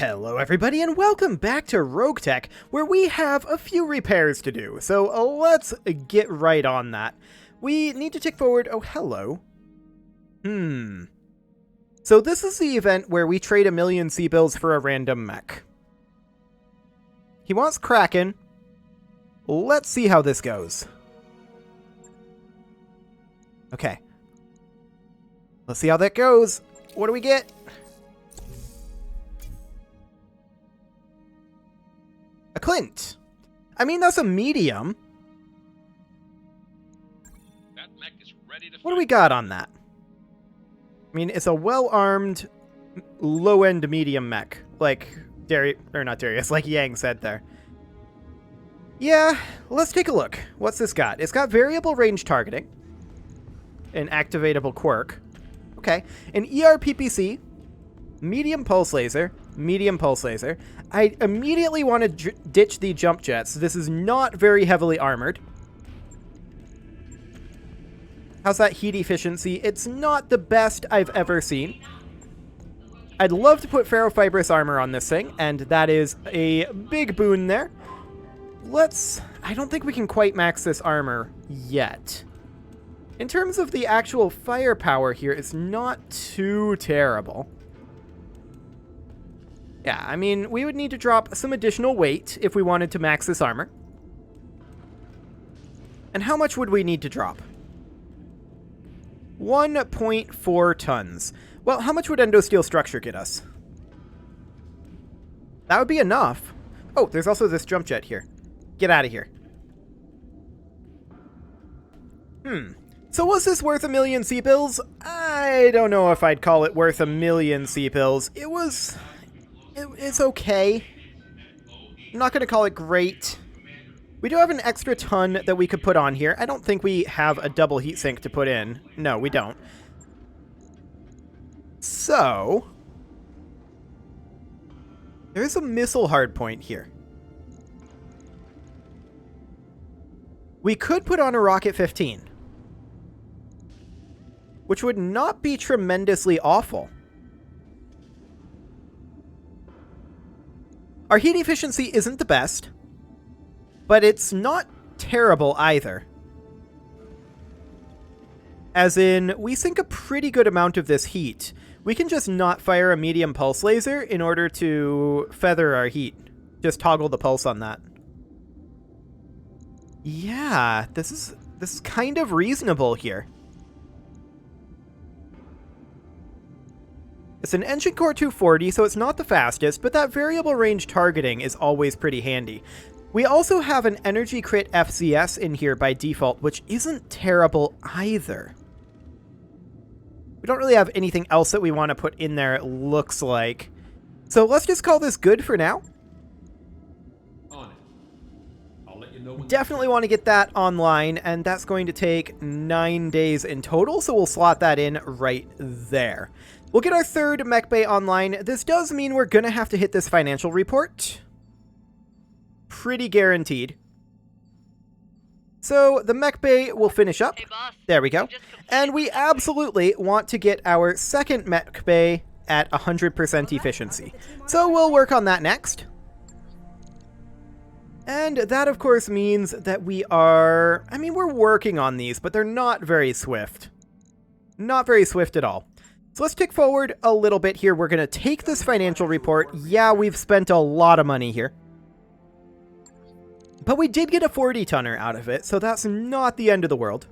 Hello everybody and welcome back to RogueTech, where we have a few repairs to do, so let's get right on that. We need to tick forward. Oh, hello. So this is the event where we trade 1,000,000 C-bills for a random mech. He wants Kraken. Let's see how this goes. Okay. Let's see how that goes. What do we get? A Clint. I mean, that's a medium. That mech is ready to What do we got on that? I mean, it's a well-armed, low-end medium mech. Like like Yang said there. Yeah, let's take a look. What's this got? It's got variable range targeting. An activatable quirk. Okay. An ERPPC. Medium pulse laser. Medium pulse laser. I immediately want to ditch the jump jets. This is not very heavily armored. How's that heat efficiency? It's not the best I've ever seen. I'd love to put ferrofibrous armor on this thing, and that is a big boon there. I don't think we can quite max this armor yet. In terms of the actual firepower here, it's not too terrible. Yeah, I mean, we would need to drop some additional weight if we wanted to max this armor. And how much would we need to drop? 1.4 tons. Well, how much would endosteel structure get us? That would be enough. Oh, there's also this jump jet here. Get out of here. So was this worth 1,000,000 C-bills? I don't know if I'd call it worth 1,000,000 C-bills. It's okay. I'm not going to call it great. We do have an extra ton that we could put on here. I don't think we have a double heatsink to put in. No, we don't. So, there's a missile hardpoint here. We could put on a Rocket 15, which would not be tremendously awful. Our heat efficiency isn't the best, but it's not terrible either. As in, we sink a pretty good amount of this heat. We can just not fire a medium pulse laser in order to feather our heat. Just toggle the pulse on that. Yeah, this is kind of reasonable here. It's an Engine Core 240, so it's not the fastest, but that variable range targeting is always pretty handy. We also have an Energy Crit FCS in here by default, which isn't terrible either. We don't really have anything else that we want to put in there, it looks like. So let's just call this good for now. On it. I'll let you know when Definitely want to get that online, and that's going to take 9 days in total, so we'll slot that in right there. We'll get our third mech bay online. This does mean we're going to have to hit this financial report. Pretty guaranteed. So the mech bay will finish up. Hey, boss. There we go. And we absolutely want to get our second mech bay at 100% efficiency. So we'll work on that next. And that, of course, means that we're working on these, but they're not very swift. Not very swift at all. So let's tick forward a little bit here. We're going to take this financial report. Yeah, we've spent a lot of money here. But we did get a 40-tonner out of it, so that's not the end of the world.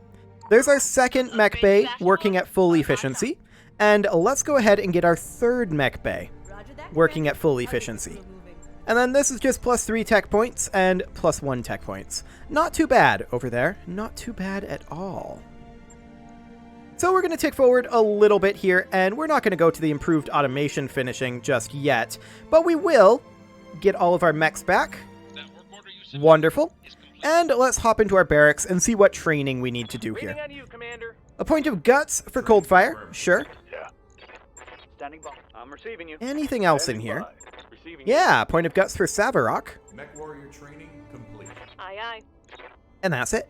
There's our second mech bay working at full efficiency. And let's go ahead and get our third mech bay working at full efficiency. And then this is just +3 tech points and +1 tech points. Not too bad over there. Not too bad at all. So we're going to tick forward a little bit here, and we're not going to go to the improved automation finishing just yet, but we will get all of our mechs back. that work order you sent Wonderful. is complete. And let's hop into our barracks and see what training we need to do here. On you, Commander. A point of guts for cold fire, sure. Yeah. Standing by. I'm receiving you. Anything else in here? Receiving you. Yeah, point of guts for Savarok. Mech warrior training complete. Aye, aye. And that's it.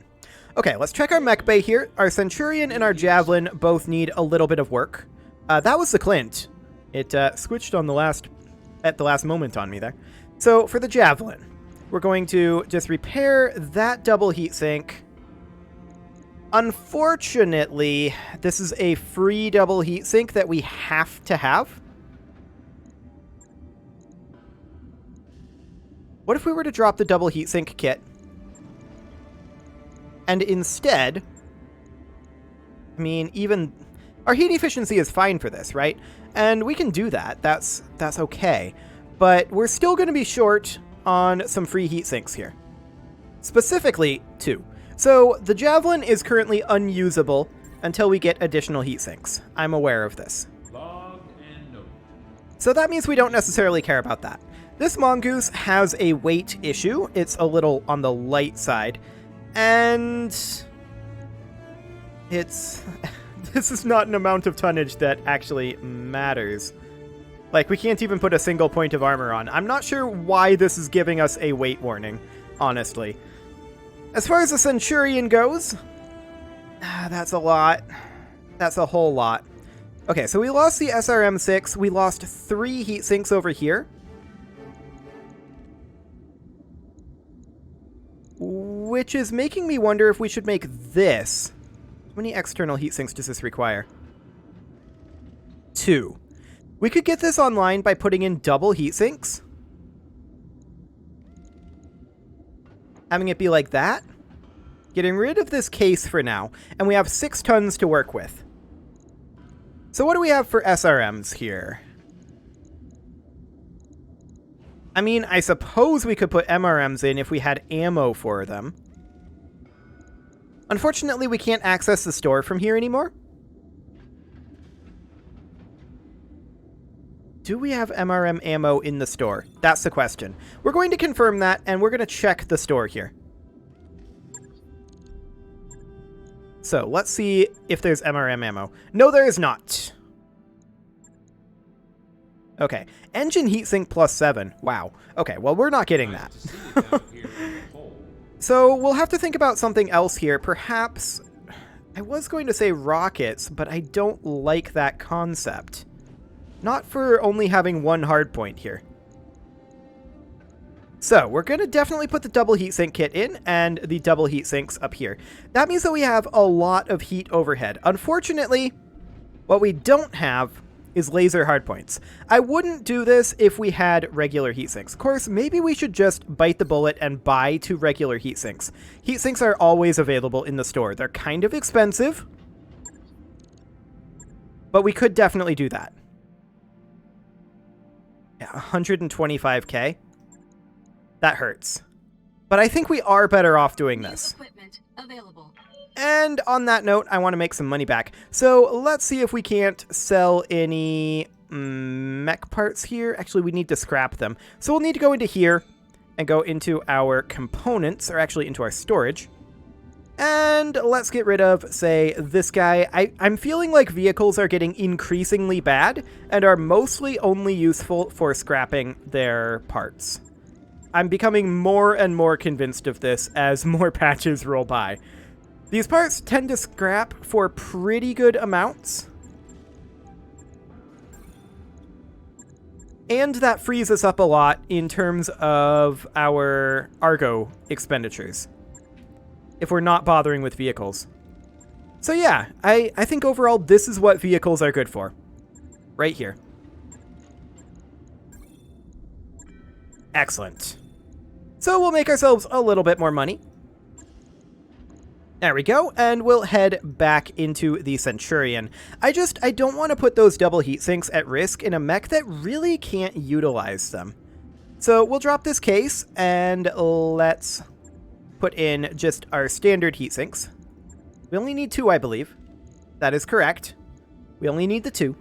Okay, let's check our mech bay here. Our Centurion and our Javelin both need a little bit of work. That was the Clint. It switched on the last at the last moment on me there. So for the Javelin, we're going to just repair that double heatsink. Unfortunately, this is a free double heatsink that we have to have. What if we were to drop the double heatsink kit? And instead, I mean, even our heat efficiency is fine for this, right? And we can do that. That's okay. But we're still going to be short on some free heat sinks here. Specifically, 2. So the Javelin is currently unusable until we get additional heat sinks. I'm aware of this. Log and note. So that means we don't necessarily care about that. This Mongoose has a weight issue. It's a little on the light side. And it's... this is not an amount of tonnage that actually matters. Like, we can't even put a single point of armor on. I'm not sure why this is giving us a weight warning, honestly. As far as the Centurion goes, that's a lot. That's a whole lot. Okay, so we lost the SRM-6. We lost 3 heat sinks over here. Which is making me wonder if we should make this. How many external heat sinks does this require? 2. We could get this online by putting in double heat sinks. Having it be like that. Getting rid of this case for now. And we have 6 tons to work with. So what do we have for SRMs here? I mean, I suppose we could put MRMs in if we had ammo for them. Unfortunately, we can't access the store from here anymore. Do we have MRM ammo in the store? That's the question. We're going to confirm that, and we're going to check the store here. So, let's see if there's MRM ammo. No, there is not. Okay. Engine heatsink plus 7. Wow. Okay, well, we're not getting that. So, we'll have to think about something else here. Perhaps... I was going to say rockets, but I don't like that concept. Not for only having 1 hard point here. So, we're going to definitely put the double heatsink kit in, and the double heat sinks up here. That means that we have a lot of heat overhead. Unfortunately, what we don't have is laser hardpoints. I wouldn't do this if we had regular heat sinks. Of course, maybe we should just bite the bullet and buy 2 regular heat sinks. Heat sinks are always available in the store. They're kind of expensive, but we could definitely do that. Yeah, 125k. That hurts. But I think we are better off doing this. Equipment available. And on that note, I want to make some money back. So let's see if we can't sell any mech parts here. Actually, we need to scrap them. So we'll need to go into here and go into our components, or actually into our storage. And let's get rid of, say, this guy. I'm feeling like vehicles are getting increasingly bad and are mostly only useful for scrapping their parts. I'm becoming more and more convinced of this as more patches roll by. These parts tend to scrap for pretty good amounts. And that frees us up a lot in terms of our Argo expenditures, if we're not bothering with vehicles. So yeah, I think overall this is what vehicles are good for. Right here. Excellent. So we'll make ourselves a little bit more money. There we go, and we'll head back into the Centurion. I don't want to put those double heat sinks at risk in a mech that really can't utilize them. So we'll drop this case, and let's put in just our standard heat sinks. We only need 2, I believe. That is correct. We only need the 2.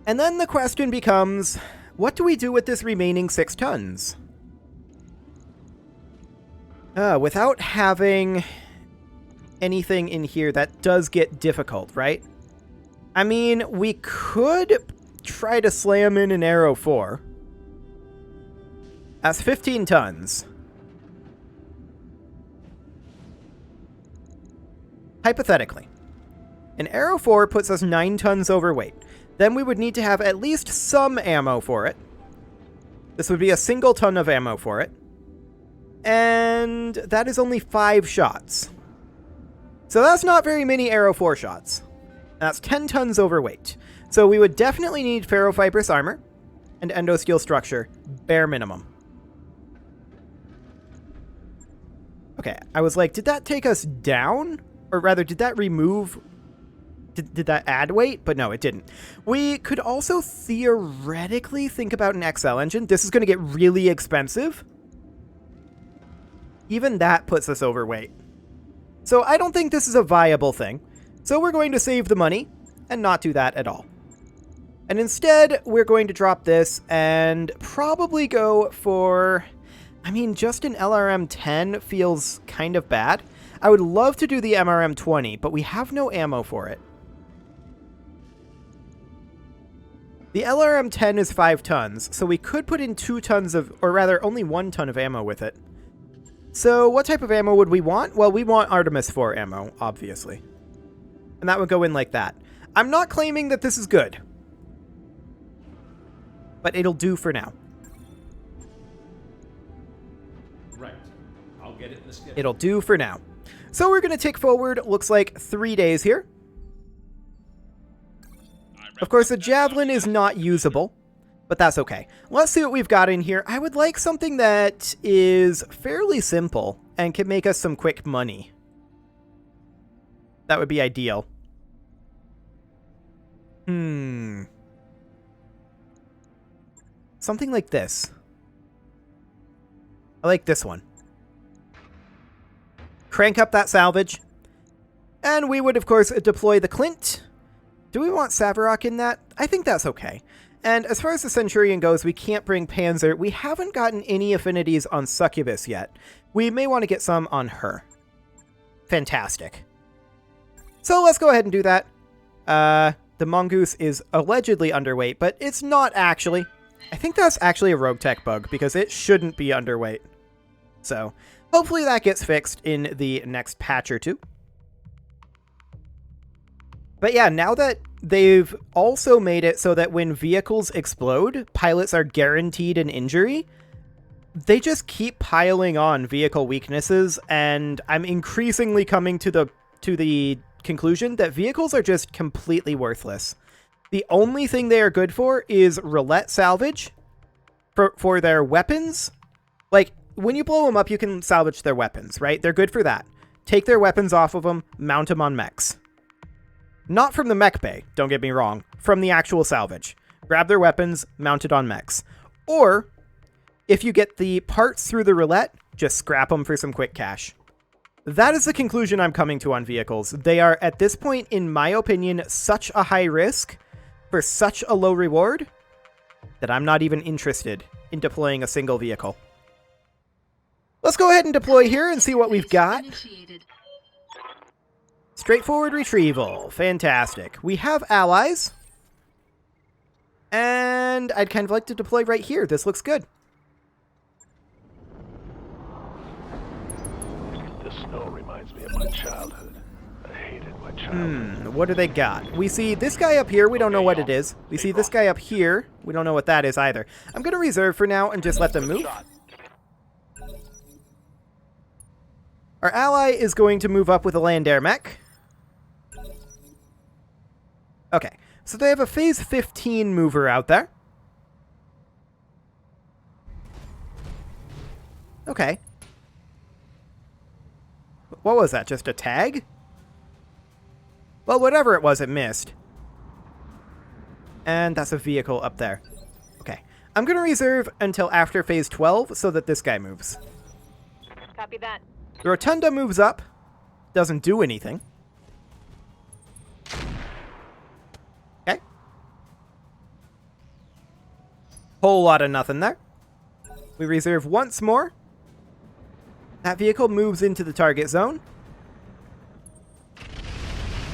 And then the question becomes, what do we do with this remaining 6 tons? Without having anything in here, that does get difficult, right? I mean, we could try to slam in an Arrow 4. That's 15 tons. Hypothetically, an Arrow 4 puts us 9 tons overweight. then we would need to have at least some ammo for it. This would be a single ton of ammo for it. And that is only 5 shots. So that's not very many arrow 4 shots. That's 10 tons overweight. So we would definitely need ferrofibrous armor and endosteel structure, bare minimum. Okay, I was like, did that take us down? Or rather, did that remove... Did that add weight? But no, it didn't. We could also theoretically think about an XL engine. This is going to get really expensive. Even that puts us overweight. So I don't think this is a viable thing. So we're going to save the money and not do that at all. And instead, we're going to drop this and probably go for... I mean, just an LRM-10 feels kind of bad. I would love to do the MRM-20, but we have no ammo for it. The LRM-10 is 5 tons, so we could put in 2 tons of... or rather, only 1 ton of ammo with it. So what type of ammo would we want? Well, we want Artemis 4 ammo, obviously. And that would go in like that. I'm not claiming that this is good. But it'll do for now. Right. I'll get it in the schedule. It'll do for now. So we're going to tick forward, looks like 3 days here. Of course, the Javelin is not usable, but that's okay. Let's see what we've got in here. I would like something that is fairly simple and can make us some quick money. That would be ideal. Something like this. I like this one. Crank up that salvage. And we would, of course, deploy the Clint. Do we want Savarok in that? I think that's okay. And as far as the Centurion goes, we can't bring Panzer. We haven't gotten any affinities on Succubus yet. We may want to get some on her. Fantastic. So let's go ahead and do that. The Mongoose is allegedly underweight, but it's not actually. I think that's actually a RogueTech bug, because it shouldn't be underweight. So hopefully that gets fixed in the next patch or two. But yeah, now that they've also made it so that when vehicles explode, pilots are guaranteed an injury, they just keep piling on vehicle weaknesses, and I'm increasingly coming to the conclusion that vehicles are just completely worthless. The only thing they are good for is roulette salvage for their weapons. Like, when you blow them up, you can salvage their weapons, right? They're good for that. Take their weapons off of them, mount them on mechs. Not from the mech bay, don't get me wrong, from the actual salvage. Grab their weapons, mount it on mechs. Or, if you get the parts through the roulette, just scrap them for some quick cash. That is the conclusion I'm coming to on vehicles. They are, at this point, in my opinion, such a high risk for such a low reward that I'm not even interested in deploying a single vehicle. Let's go ahead and deploy here and see what we've got. Straightforward retrieval. Fantastic. We have allies. And I'd kind of like to deploy right here. This looks good. This snow reminds me of my childhood. I hated my childhood. What do they got? We see this guy up here. We don't know what it is. We see this guy up here. We don't know what that is either. I'm going to reserve for now and just let them move. Our ally is going to move up with a land air mech. Okay, so they have a phase 15 mover out there. Okay. What was that, just a tag? Well, whatever it was, it missed. And that's a vehicle up there. Okay, I'm going to reserve until after phase 12 so that this guy moves. Copy that. The Rotunda moves up. Doesn't do anything. Okay. Whole lot of nothing there. We reserve once more. That vehicle moves into the target zone.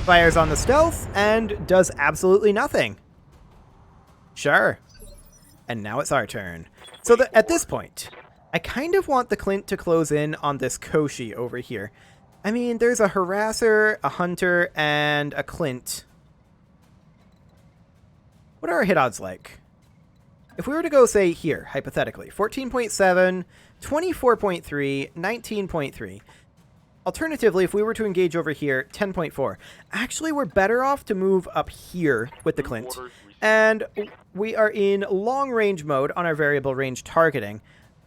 Fires on the stealth and does absolutely nothing. Sure. And now it's our turn. So at this point, I kind of want the Clint to close in on this Koshi over here. I mean, there's a Harasser, a Hunter, and a Clint. What are our hit odds like? If we were to go, say, here, hypothetically, 14.7, 24.3, 19.3. Alternatively, if we were to engage over here, 10.4. Actually, we're better off to move up here with the Clint. And we are in long-range mode on our variable range targeting.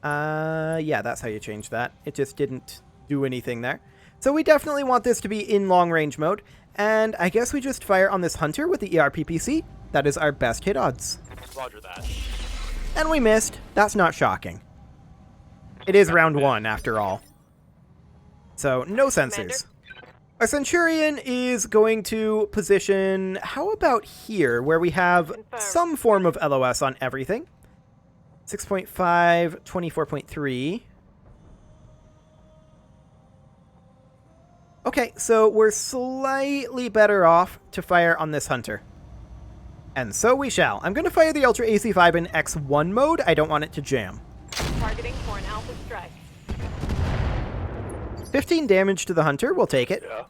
Yeah, that's how you change that. It just didn't do anything there. So we definitely want this to be in long-range mode. And I guess we just fire on this Hunter with the ERPPC. That is our best hit odds. Roger that. And we missed. That's not shocking. It is round 1, after all. So, no sensors. Our Centurion is going to position, how about here, where we have some form of LOS on everything. 6.5, 24.3. Okay, so we're slightly better off to fire on this Hunter. And so we shall. I'm going to fire the Ultra AC5 in X1 mode. I don't want it to jam. Targeting for an alpha strike. 15 damage to the Hunter. We'll take it. Yeah.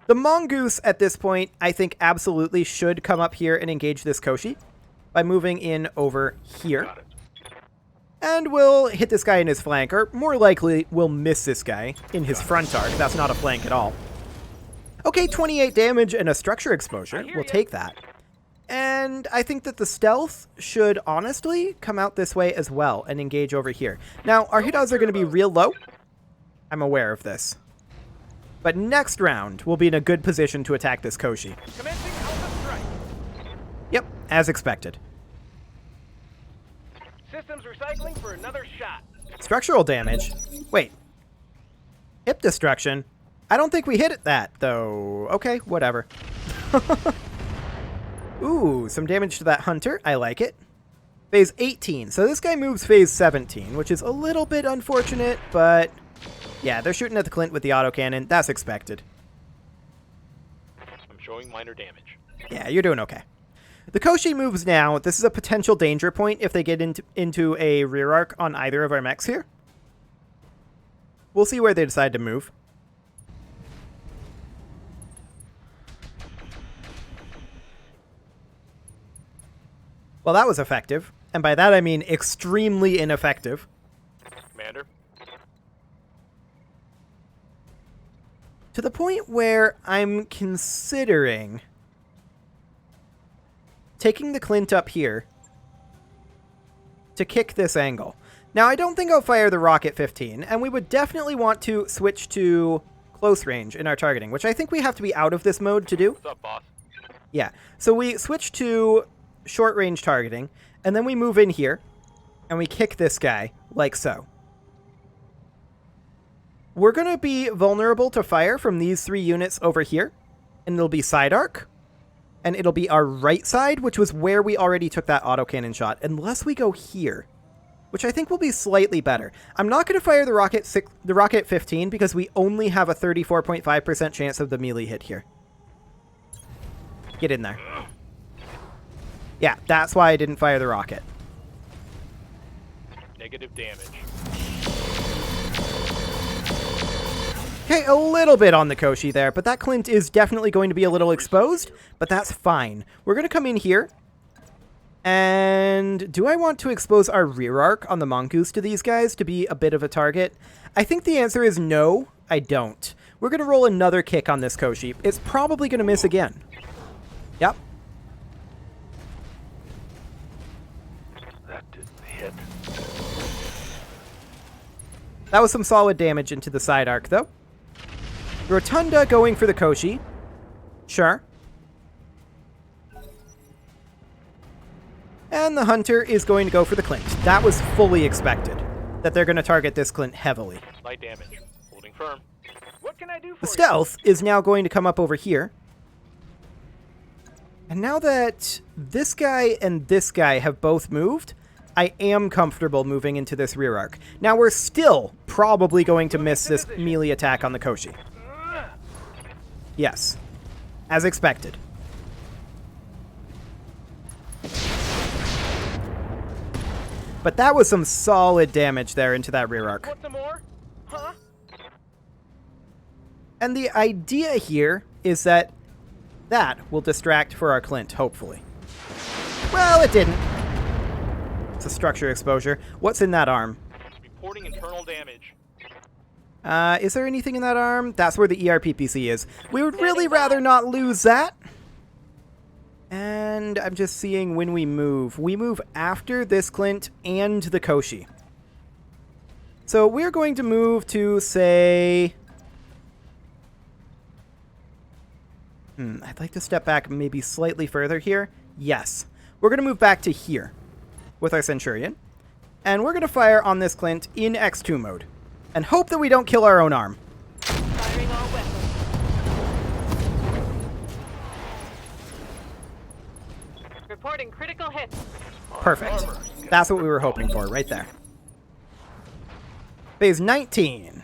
The Mongoose, at this point, I think absolutely should come up here and engage this Koshi by moving in over here. Got it. And we'll hit this guy in his flank, or more likely, we'll miss this guy in his front arc. That's not a flank at all. Okay, 28 damage and a structure exposure. We'll take that. And I think that the stealth should honestly come out this way as well and engage over here. Now, our hit odds are going to be real low. I'm aware of this. But next round, we'll be in a good position to attack this Koshi. Commencing alpha strike. Yep, as expected. Systems recycling for another shot. Structural damage. Wait. Hip destruction. I don't think we hit that, though. Okay, whatever. Ooh, some damage to that Hunter. I like it. Phase 18. So this guy moves phase 17, which is a little bit unfortunate, but yeah, they're shooting at the Clint with the autocannon. That's expected. I'm showing minor damage. Yeah, you're doing okay. The Koshi moves now. This is a potential danger point if they get into a rear arc on either of our mechs here. We'll see where they decide to move. Well, that was effective. And by that I mean extremely ineffective. Commander. To the point where I'm considering taking the Clint up here to kick this angle. Now, I don't think I'll fire the Rocket 15, and we would definitely want to switch to close range in our targeting, which I think we have to be out of this mode to do. What's up, boss? Yeah, so we switch to short range targeting, and then we move in here, and we kick this guy, like so. We're going to be vulnerable to fire from these 3 units over here, and it'll be side arc, and it'll be our right side, which was where we already took that autocannon shot, unless we go here, which I think will be slightly better. I'm not going to fire the Rocket 15 because we only have a 34.5% chance of the melee hit here. Get in there. Yeah, that's why I didn't fire the rocket. Negative damage. Okay, a little bit on the Koshi there, but that Clint is definitely going to be a little exposed, but that's fine. We're going to come in here, and do I want to expose our rear arc on the Mongoose to these guys to be a bit of a target? I think the answer is no, I don't. We're going to roll another kick on this Koshi. It's probably going to miss again. Yep. That didn't hit. That was some solid damage into the side arc, though. Rotunda going for the Koshi. Sure. And the Hunter is going to go for the Clint. That was fully expected, that they're going to target this Clint heavily. Light damage. Holding firm. What can I do for The Stealth is now going to come up over here. And now that this guy and this guy have both moved, I am comfortable moving into this rear arc. Now, we're still probably going to miss this melee attack on the Koshi. Yes. As expected. But that was some solid damage there into that rear arc. Want some more? Huh? And the idea here is that will distract for our Clint, hopefully. Well, it didn't. It's a structure exposure. What's in that arm? Reporting internal damage. Is there anything in that arm? That's where the ERPPC is. We would really rather not lose that. And I'm just seeing when we move. We move after this Clint and the Koshi. So we're going to move to, say... I'd like to step back maybe slightly further here. Yes. We're going to move back to here with our Centurion. And we're going to fire on this Clint in X2 mode. And hope that we don't kill our own arm. Firing all weapons. Reporting critical hits. Perfect. That's what we were hoping for right there. Phase 19.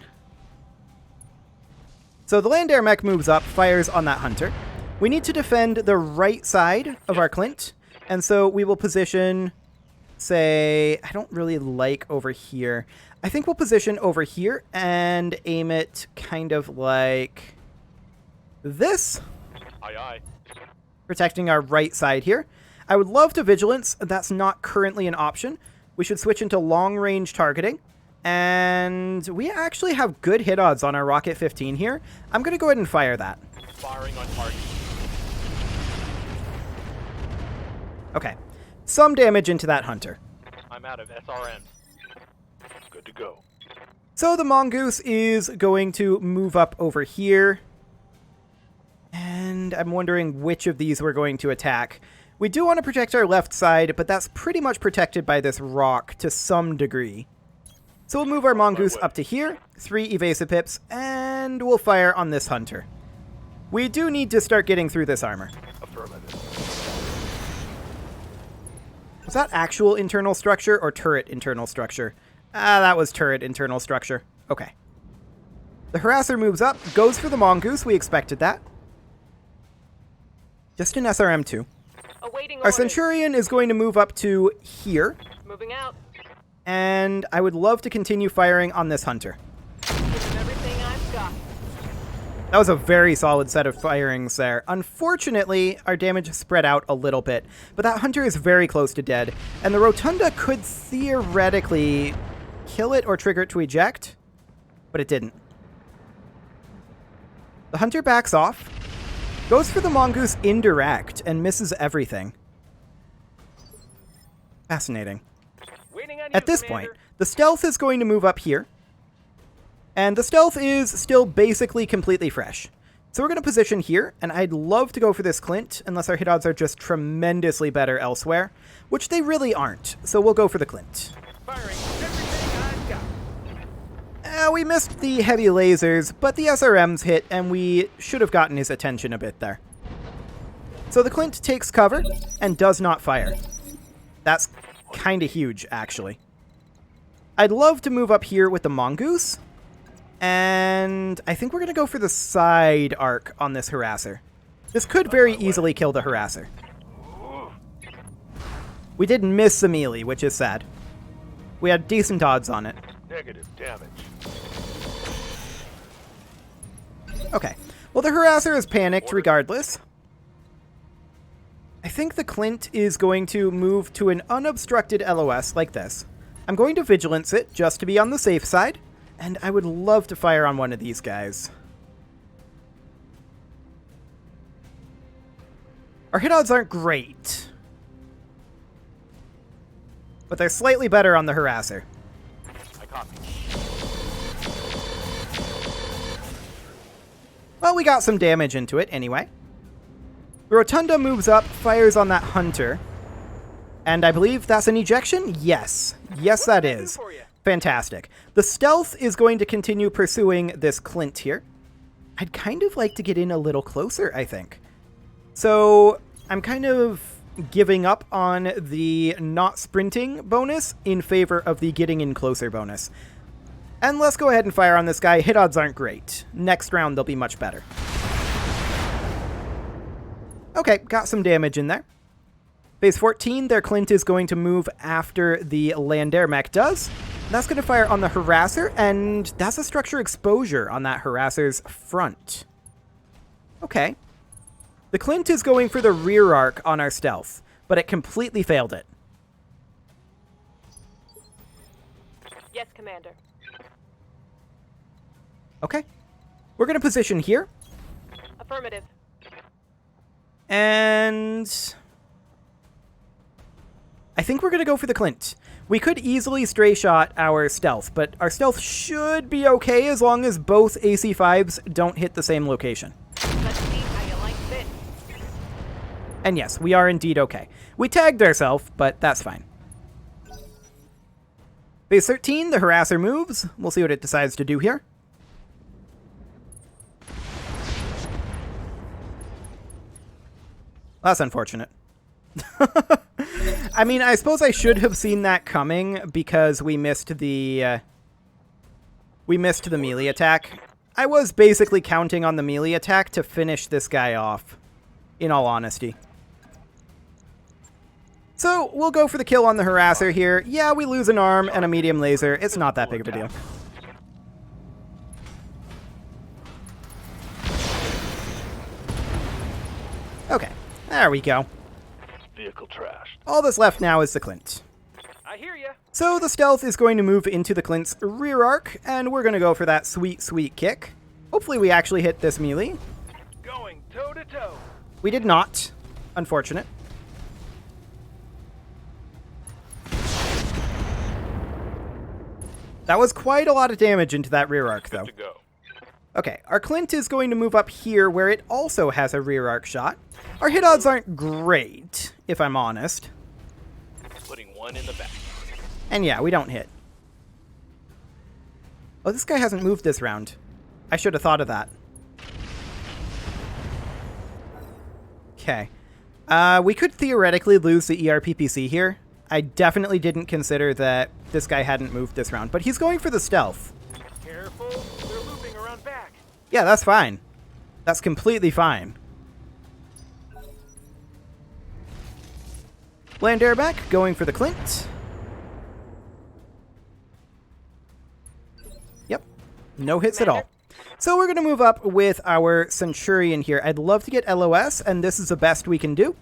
So the land air mech moves up, fires on that hunter. We need to defend the right side of our Clint. And so we will position, say, I don't really like over here. I think we'll position over here and aim it kind of like this. Aye, aye. Protecting our right side here. I would love to vigilance. That's not currently an option. We should switch into long-range targeting. And we actually have good hit odds on our Rocket 15 here. I'm going to go ahead and fire that. Firing on target. Okay. Some damage into that hunter. I'm out of SRM. Good to go. So the Mongoose is going to move up over here. And I'm wondering which of these we're going to attack. We do want to protect our left side, but that's pretty much protected by this rock to some degree. So we'll move our Mongoose up to here, 3 evasive pips, and we'll fire on this hunter. We do need to start getting through this armor. Affirmative. Was that actual internal structure or turret internal structure? That was turret internal structure. Okay. The Harasser moves up, goes for the Mongoose. We expected that. Just an SRM2. Awaiting Our orders. Centurion is going to move up to here. Moving out. And I would love to continue firing on this hunter. Give them everything I've got. That was a very solid set of firings there. Unfortunately, our damage spread out a little bit, but that hunter is very close to dead, and the Rotunda could theoretically kill it or trigger it to eject, but it didn't. The hunter backs off, goes for the Mongoose indirect, and misses everything. Fascinating. Waiting on you, At this Commander. point, the stealth is going to move up here. And the stealth is still basically completely fresh. So we're going to position here, and I'd love to go for this Clint, unless our hit odds are just tremendously better elsewhere, which they really aren't. So we'll go for the Clint. Firing everything I've got. We missed the heavy lasers, but the SRMs hit, and we should have gotten his attention a bit there. So the Clint takes cover and does not fire. That's kind of huge, actually. I'd love to move up here with the Mongoose, and I think we're going to go for the side arc on this Harasser. This could very easily kill the Harasser. We did miss the melee, which is sad. We had decent odds on it. Negative damage. Okay. Well, the Harasser is panicked regardless. I think the Clint is going to move to an unobstructed LOS like this. I'm going to vigilance it just to be on the safe side, and I would love to fire on one of these guys. Our hit odds aren't great, but they're slightly better on the Harasser. I copy. Well, we got some damage into it anyway. The Rotunda moves up, fires on that hunter. And I believe that's an ejection? Yes. Yes, that is. Fantastic. The stealth is going to continue pursuing this Clint here. I'd kind of like to get in a little closer, I think. So I'm kind of giving up on the not sprinting bonus in favor of the getting in closer bonus. And let's go ahead and fire on this guy. Hit odds aren't great. Next round, they'll be much better. Okay, got some damage in there. Phase 14, their Clint is going to move after the land air mech does. That's going to fire on the Harasser, and that's a structure exposure on that Harasser's front. Okay. The Clint is going for the rear arc on our stealth. but it completely failed it. Yes, Commander. Okay. We're going to position here. Affirmative. And I think we're going to go for the Clint. We could easily stray shot our stealth, but our stealth should be okay as long as both AC-5s don't hit the same location. Let's see how you like this. And yes, we are indeed okay. We tagged ourselves, but that's fine. Phase 13, the harasser moves. We'll see what it decides to do here. That's unfortunate. I mean, I suppose I should have seen that coming because we missed the melee attack. I was basically counting on the melee attack to finish this guy off, in all honesty. So, we'll go for the kill on the harasser here. Yeah, we lose an arm and a medium laser. It's not that big of a deal. Okay, there we go. Vehicle trashed. All that's left now is the Clint. I hear ya. So the stealth is going to move into the Clint's rear arc, and we're going to go for that sweet, sweet kick. Hopefully we actually hit this melee. Going toe to toe. We did not. Unfortunate. That was quite a lot of damage into that rear arc, though. To go. Okay, our Clint is going to move up here where it also has a rear arc shot. Our hit odds aren't great, if I'm honest. Putting one in the back. And yeah, we don't hit. Oh, this guy hasn't moved this round. I should have thought of that. Okay. We could theoretically lose the ERPPC here. I definitely didn't consider that this guy hadn't moved this round, but he's going for the stealth. Careful. They're looping around back. Yeah, that's fine. That's completely fine. Land airback, going for the Clint. Yep, no hits at all. So we're going to move up with our Centurion here. I'd love to get LOS, and this is the best we can do.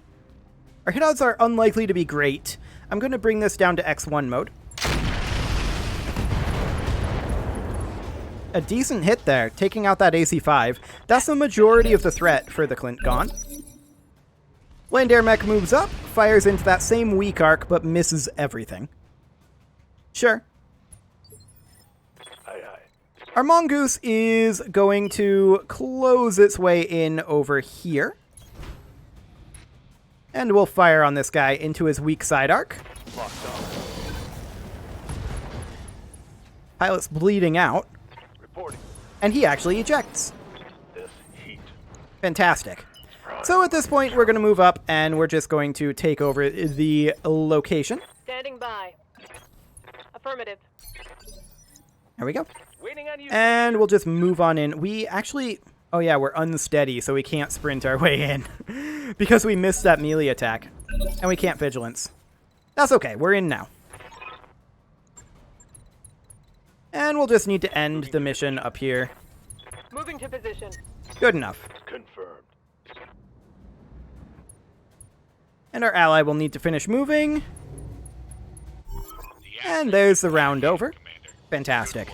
Our hit odds are unlikely to be great. I'm going to bring this down to X1 mode. A decent hit there, taking out that AC-5. That's the majority of the threat for the Clint gone. Land Air Mech moves up, fires into that same weak arc, but misses everything. Sure. Aye, aye. Our Mongoose is going to close its way in over here. And we'll fire on this guy into his weak side arc. Locked on. Pilot's bleeding out, Reporting. and he actually ejects. This heat. Fantastic. So at this point, we're going to move up, and we're just going to take over the location. Standing by. Affirmative. There we go. Waiting on you. And we'll just move on in. We actually... Oh yeah, we're unsteady, so we can't sprint our way in. Because we missed that melee attack. And we can't vigilance. That's okay, we're in now. And we'll just need to end the mission up here. Moving to position. Good enough. Confirmed. And our ally will need to finish moving. And there's the round over. Fantastic.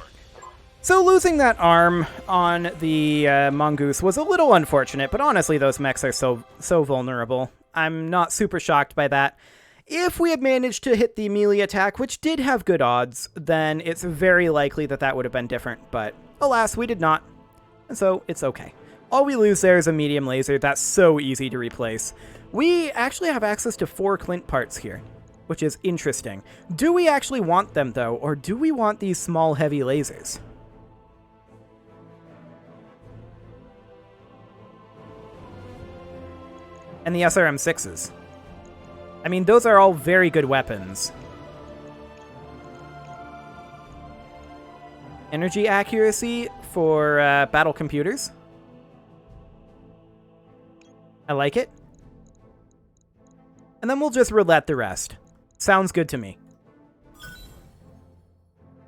So losing that arm on the Mongoose was a little unfortunate, but honestly those mechs are so vulnerable. I'm not super shocked by that. If we had managed to hit the melee attack, which did have good odds, then it's very likely that that would have been different, but alas, we did not. And so it's okay. All we lose there is a medium laser. That's so easy to replace. We actually have access to 4 Clint parts here, which is interesting. Do we actually want them, though, or do we want these small, heavy lasers? And the SRM-6s. I mean, those are all very good weapons. Energy accuracy for battle computers. I like it. And then we'll just roulette the rest. Sounds good to me.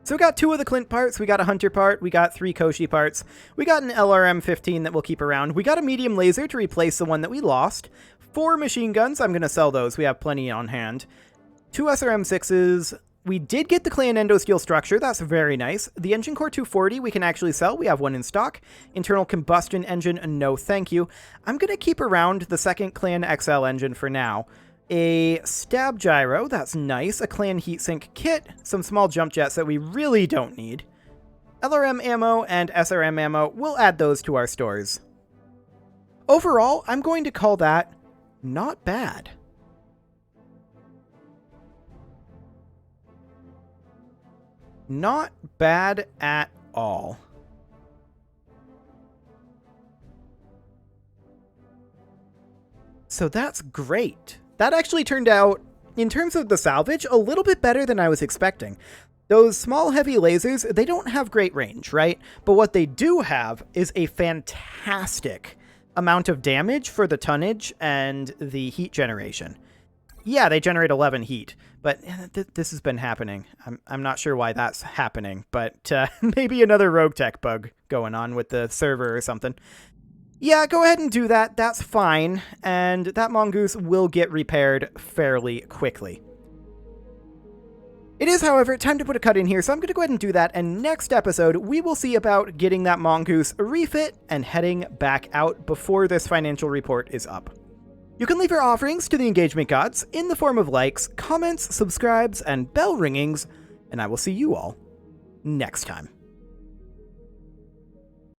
So we got 2 of the Clint parts, we got a Hunter part, we got 3 Koshi parts, we got an LRM-15 that we'll keep around, we got a medium laser to replace the one that we lost, 4 machine guns. I'm going to sell those. We have plenty on hand. 2 SRM-6s. We did get the Clan Endo Steel structure. That's very nice. The Engine Core 240 we can actually sell. We have one in stock. Internal combustion engine, no thank you. I'm going to keep around the second Clan XL engine for now. A stab gyro, that's nice. A Clan heatsink kit. Some small jump jets that we really don't need. LRM ammo and SRM ammo, we'll add those to our stores. Overall, I'm going to call that not bad. Not bad at all. So that's great. That actually turned out, in terms of the salvage, a little bit better than I was expecting. Those small heavy lasers, they don't have great range, right? But what they do have is a fantastic amount of damage for the tonnage and the heat generation. Yeah, they generate 11 heat, but this has been happening. I'm not sure why that's happening, but maybe another RogueTech bug going on with the server or something. Yeah, go ahead and do that. That's fine, and that mongoose will get repaired fairly quickly. It is, however, time to put a cut in here, so I'm going to go ahead and do that, and next episode, we will see about getting that mongoose refit and heading back out before this financial report is up. You can leave your offerings to the engagement gods in the form of likes, comments, subscribes, and bell ringings, and I will see you all next time.